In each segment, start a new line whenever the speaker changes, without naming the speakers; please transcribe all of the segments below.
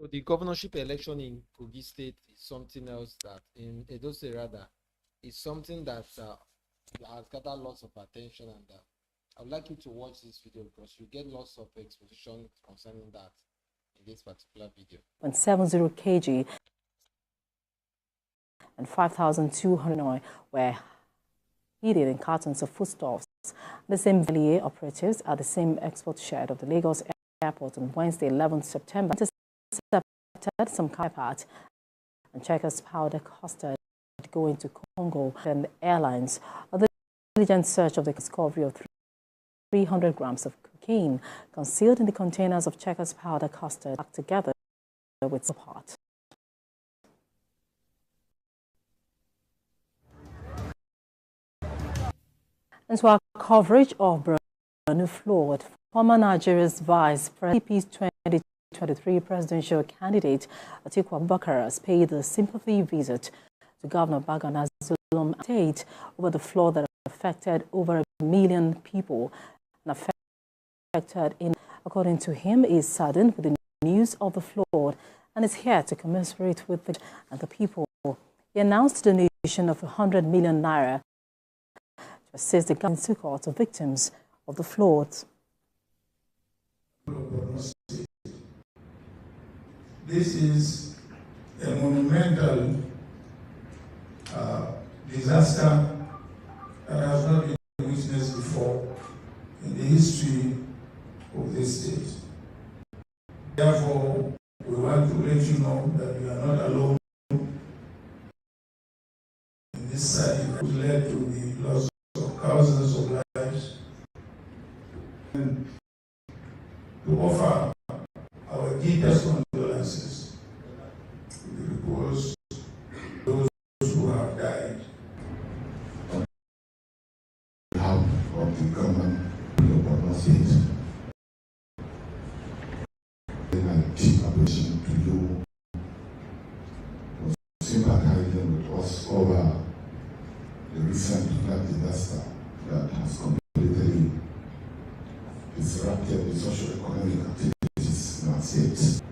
So the governorship election in Kogi State is something else that, in Edo State rather, is something that has gathered lots of attention, and I would like you to watch this video because you get lots of exposition concerning that in this particular video.
70 kg and 5,200 were hidden in cartons of foodstuffs. The same VLA operatives at the same export shed of the Lagos airport on Wednesday, 11th September, intercepted some carpet and checkers powder custard going to Congo and the airlines. A diligent search of the discovery of 300 grams of cocaine concealed in the containers of checkers powder custard packed together with support. And so our coverage of Borno flawed, former Nigeria's vice president's 2023 presidential candidate Atiku Abubakar has paid a sympathy visit to Governor Bagana's Zulum state over the flood that affected over 1 million people and affected in. According to him, he is saddened with the news of the flood and is here to commiserate with the people. He announced a donation of 100 million naira to assist the government support of victims of the floods.
This is a monumental disaster that has not been witnessed before in the history of this state. Therefore, we want to let you know that you are not alone in this side that led to the loss of thousands of lives. And to offer our deepest condolences to the reports those who have died.
On behalf of the government of Borno State, and deep appreciation to you for sympathizing with us over the recent flood disaster that has completely disrupted the socio-economic activities in our state.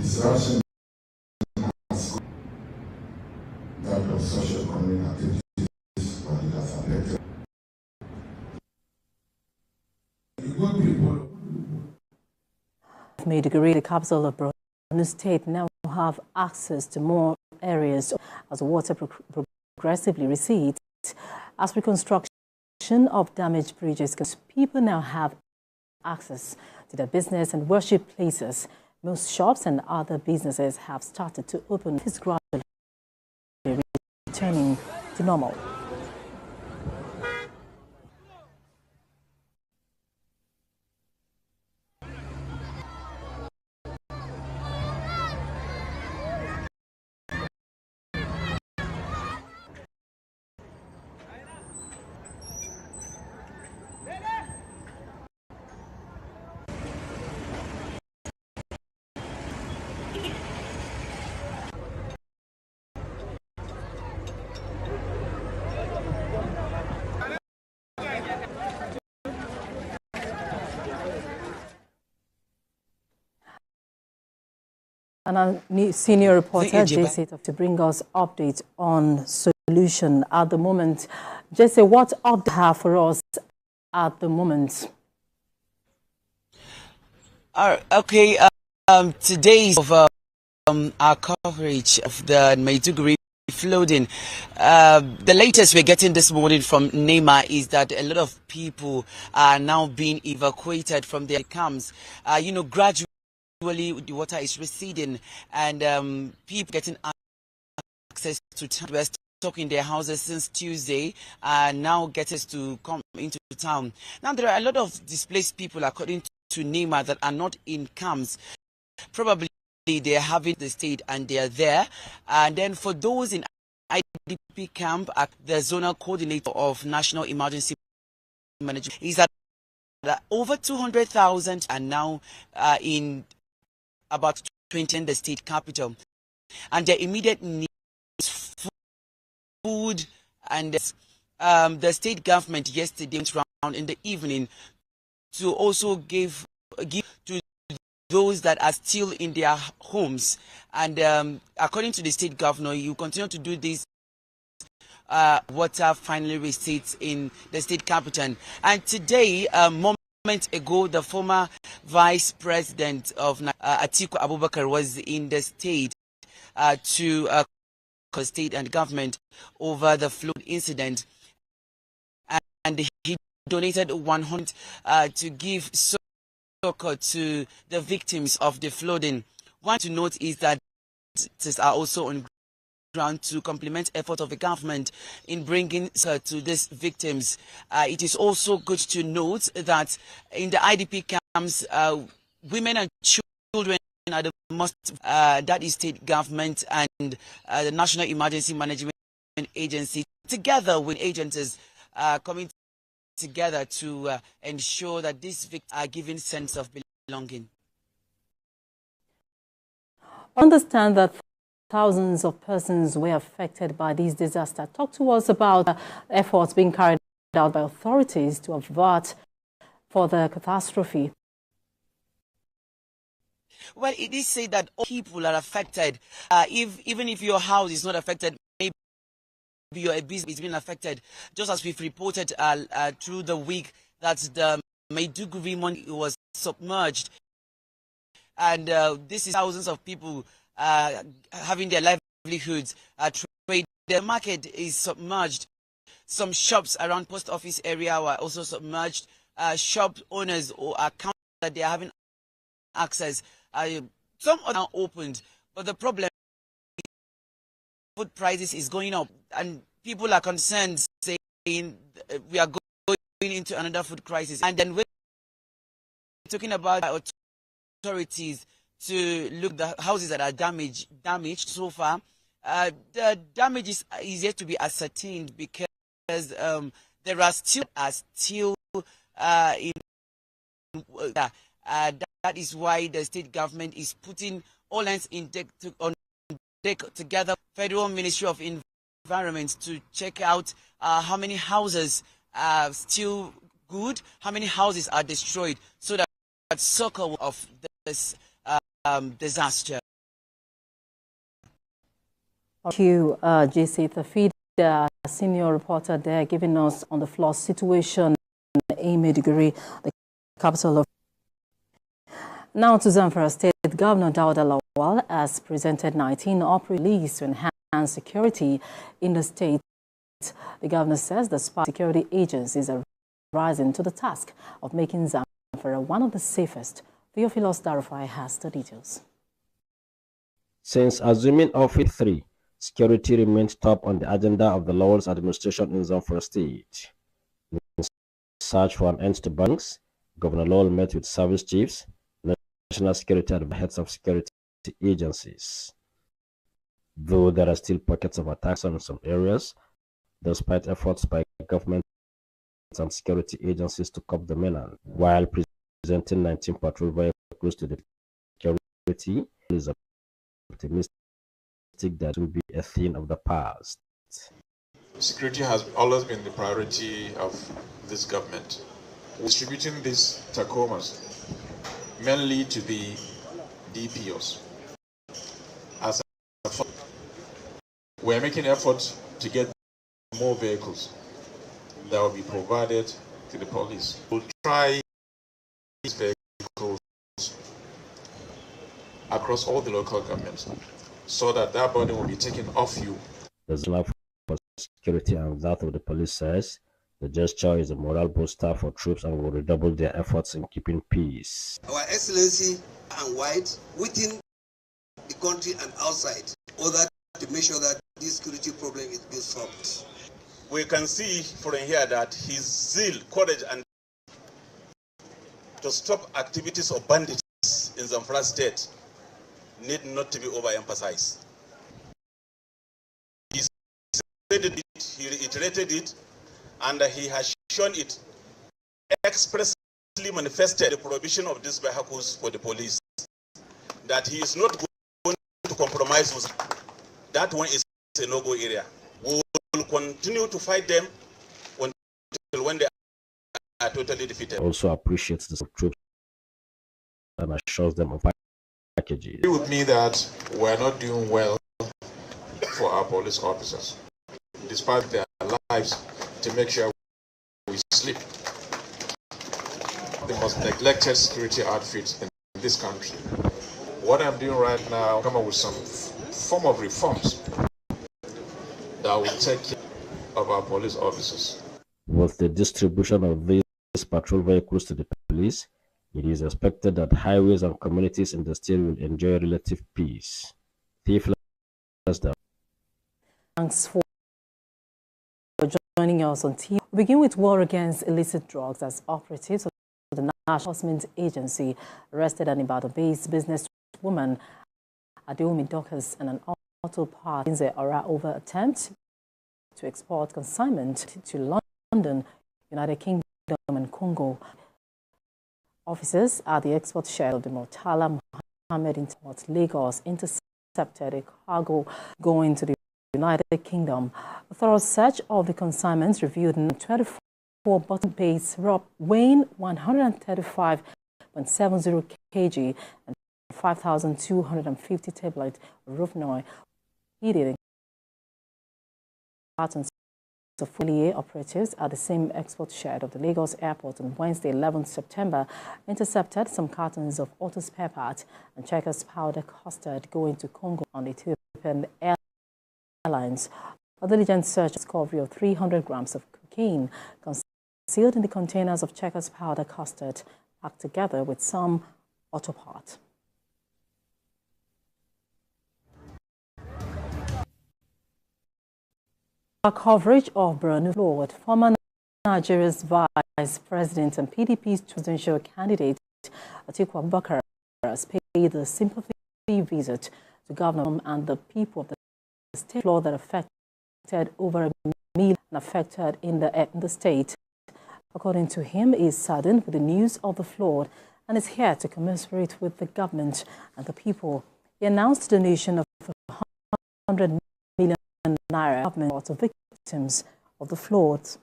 Disruption has that of socio-economic activities, but it has affected
The good people.
Maiduguri, the capital of Borno State, now have access to more areas as water progressively recedes. As reconstruction of damaged bridges, people now have access to their business and worship places. Most shops and other businesses have started to open. This gradually returning to normal. And our new senior reporter, Jesse, to bring us updates on solution at the moment. Jesse, what update do you have for us at the moment?
Okay, today's of our coverage of the Maiduguri flooding. The latest we're getting this morning from NEMA is that a lot of people are now being evacuated from their camps. Gradually the water is receding, and people getting access to town. We're stuck in their houses since Tuesday, and now getting to come into town. Now there are a lot of displaced people, according to NEMA, that are not in camps. Probably they're having the state and they're there. And then for those in IDP camp, the zonal coordinator of National Emergency Management is that over 200,000 are now in about 20 in the state capital, and their immediate needs food. And the state government yesterday went around in the evening to also give to those that are still in their homes. And according to the state governor, you continue to do this water finally restates in the state capital. And today, a moment ago, the former vice president of Atiku Abubakar was in the state to state and government over the flood incident, and he donated 100 to give succor to the victims of the flooding. One to note is that these are also on ground to complement effort of the government in bringing to these victims. It is also good to note that in the IDP camps, women and children are the most, that is state government and the National Emergency Management Agency, together with agencies coming together to ensure that these victims are given sense of belonging.
Understand that thousands of persons were affected by this disaster. Talk to us about efforts being carried out by authorities to avert further catastrophe.
Well, it is said that all people are affected. Even if your house is not affected, maybe your business is being affected. Just as we've reported through the week that the Maiduguri money was submerged. And this is thousands of people having their livelihoods. Trade. The market is submerged. Some shops around post office area were also submerged. Shop owners or accounts that they are having access. Some are now opened, but the problem is food prices is going up, and people are concerned, saying we are going into another food crisis. And then we're talking about authorities to look at the houses that are damaged so far. The damage is yet to be ascertained because there are still in that is why the state government is putting all hands on deck together, Federal Ministry of Environment, to check out how many houses are still good, how many houses are destroyed, so that circle of this disaster.
Thank you, JC Tafid, senior reporter there, giving us on the floor situation in Maiduguri, the capital of. Now to Zamfara State, Governor Dauda Lawal has presented 19 release to enhance security in the state. The governor says the security agencies are rising to the task of making Zamfara one of the safest. Theophilus Darufai has the details.
Since assuming office 3, security remains top on the agenda of the Lawal's administration in Zamfara State. In search for an end to banks, Governor Lawal met with service chiefs, national security and heads of security agencies. Though there are still pockets of attacks in some areas, despite efforts by government and security agencies to curb the mainland, while presenting 19 patrol vehicles to the security, is optimistic that will be a thing of the past.
Security has always been the priority of this government. Distributing these tacomas mainly to the DPOs. As we're making efforts to get more vehicles that will be provided to the police. We'll try these vehicles across all the local governments so that burden will be taken off you.
There's enough for security, and that of the police says the gesture is a moral booster for troops and will redouble their efforts in keeping peace.
Our Excellency and wide within the country and outside, all that to make sure that this security problem is being solved.
We can see from here that his zeal, courage, and to stop activities of bandits in Zamfara State need not to be overemphasized. He said it, he reiterated it, and he has shown it, expressly manifested the prohibition of these vehicles for the police, that he is not going to compromise with. That one is a no-go area. We will continue to fight them until when they are totally defeated.
Also appreciates the troops and assures them of packages.
Agree with me that we're not doing well for our police officers, despite their lives, to make sure we sleep. The most neglected security outfit in this country. What I'm doing right now, come up with some form of reforms that will take care of our police officers.
With the distribution of these patrol vehicles to the police, it is expected that highways and communities in the state will enjoy relative peace.
Thanks for joining us on TV. We begin with war against illicit drugs as operatives of the National Enforcement Agency arrested an Ibadan-based businesswoman, Adeomi Dorcas, and an auto part in the Ora over attempt to export consignment to London, United Kingdom, and Congo. Officers at the export shell of the Murtala Mohammed Import Lagos intercepted a cargo going to the United Kingdom. A thorough search of the consignments revealed 24 bottle-based syrup weighing 135.70 kg and 5,250 tablets of Rohypnol hidden in cartons. The fully operatives at the same export shed of the Lagos airport on Wednesday, 11th September, intercepted some cartons of auto spare parts and checkers powder custard going to Congo on the Ethiopian Airlines. A diligent search discovery of 300 grams of cocaine concealed in the containers of checkers powder custard packed together with some auto parts. Our coverage of Borno Lord, former Nigeria's vice president and PDP's presidential candidate Atiku Abubakar has paid a sympathy visit to Governor and the people of the state flood that affected over 1 million affected in the state. According to him, he is saddened with the news of the flood and is here to commiserate with the government and the people. He announced a donation of 100 million naira government to victims of the floods.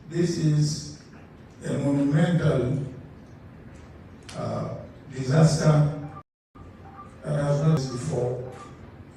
This is a monumental disaster that has not been before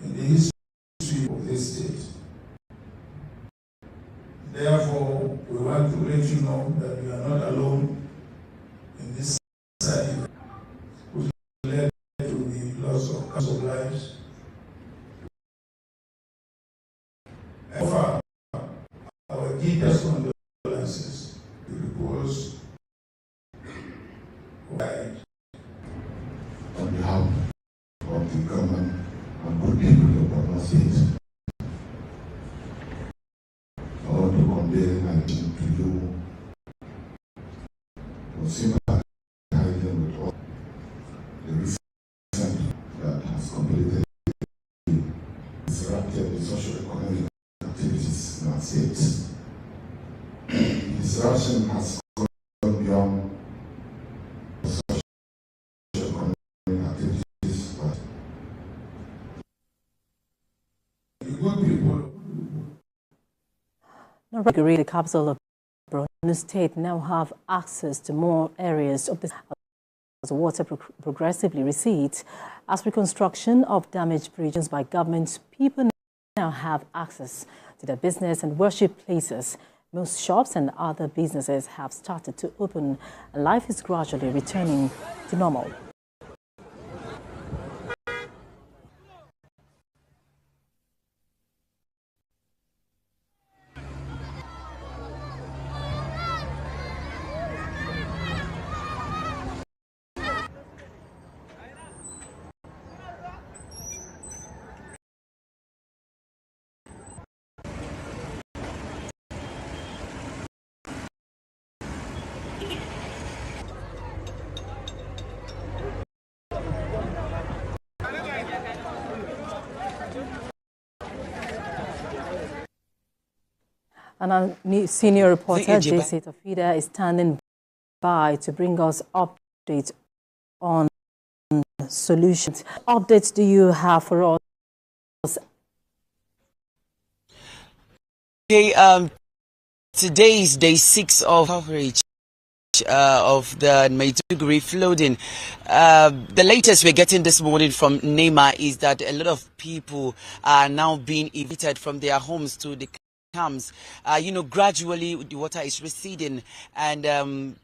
in the history of this state. Therefore, we want to let you know that we are not alone in this sad event, which led to the loss of countless of lives. I offer our deepest condolences to the cause who died.
On behalf of the government and good people of Borno State, I want to convey my thanks to you for sympathizing with all the recent that has completely disrupted the socio-economic activities in our state. Disruption has gone beyond socio-economic activities, but
The good people.
The capital of Borno State now have access to more areas of the as water progressively recedes. As reconstruction of damaged bridges by government, people now have access to their business and worship places. Most shops and other businesses have started to open, and life is gradually returning to normal. And our new senior reporter, JC Tafida, is standing by to bring us updates on solutions. Updates do you have for us?
Okay, Today is day 6 of coverage of the Maiduguri flooding. The latest we're getting this morning from NEMA is that a lot of people are now being evicted from their homes to the camps. Gradually the water is receding, and people